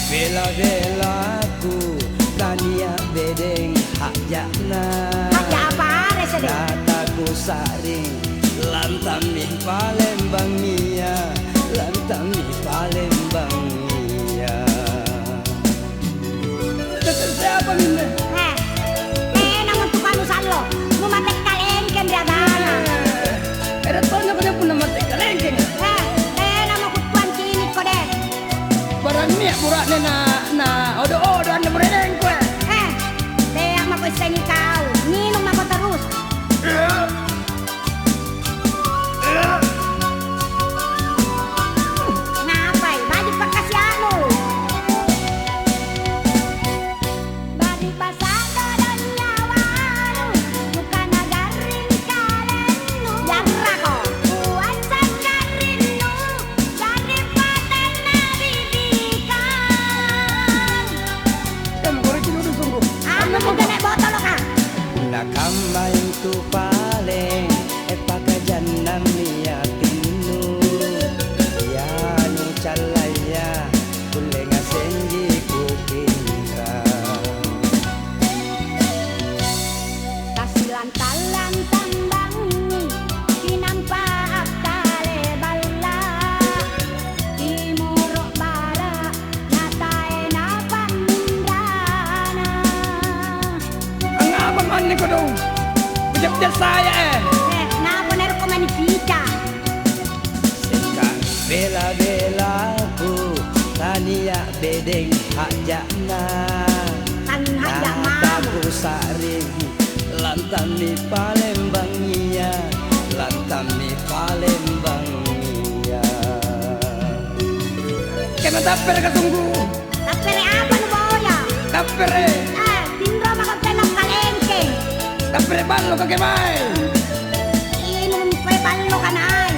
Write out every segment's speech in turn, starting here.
Bela-belaku tania bedeng hak jakna dataku saring lantami Palembang Mia lantami Palembang Mia. Tetap siapa ini? Namun tukang usan lo matek kalengken dia dana. Ada tonya kau pun matek kalengken. Nama kutuan sini kau deh. Barang ni burak na odo anda bereneng kue. Dia mah kau sengi kau, minum mah kau terus. Ngapai? Baju pakasianu. Bari pasada dan nyawaru, bukan agarin kalenu. Jangan kau, kuasa karinu, daripada nabi bikan. Kamu korek dulu sungguh. Anu kita naik botol lo kan? Nakambay tu paleng pakajan namia tinu yanu calaya kulenga senji kupindra Kasilantalan tambangi kinampa akale balla timur bara natae napandana. ang abang man ko dong bujak saya Napa nero ko manipita sekarang bela-belaku tania bedeng hak jakna kan hajak mau Nataku saring lantami Palembang Mia lantami Palembang Mia. Kena taper ka tunggu tapere apa nu boya tapere tindro maka tenang kalengke tapere ballo ka kemay inum pe ballo kanay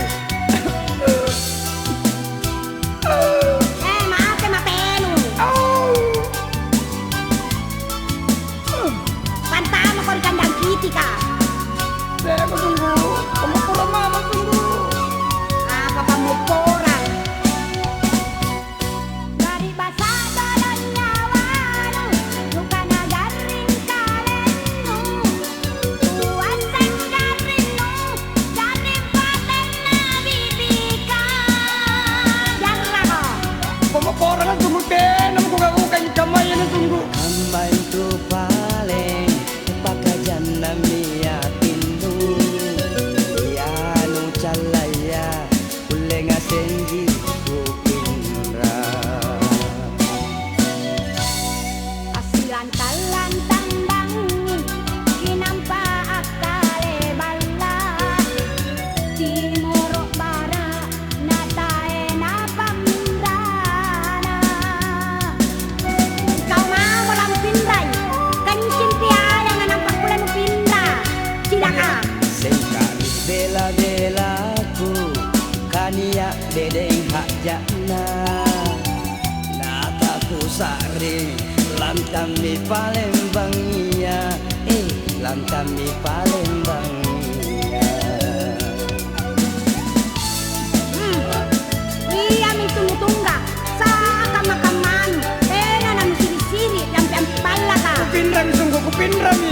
maate mapenu pantama ko rin kandang kitika saya ko tunggu kumukura mama tunggu apa pamuporan dari basada dan nyawaru bukan agarin kalenu kuasan garinu daripada nabi bikan jangan ko kumukura na tunggu kenam ko kaukan kamay na tunggu kamay tu paleng pakajan namia tinu yanu calaya kulenga senji kupindra Kasilantalan tambangi kinampa akale balla timur bara natae napamindana. Kau mau lang pindray kancing piaya nga nampak pula mo pindra cilaka sekali bela-belaku kania bedeng hak jakna nataku saring lantami Palembang Mia lantami Palembang Mia. iya mitungtunga sa kamakamanu tena na musiri-siri yang pala ka Kupindra mi sungguh kupindra mi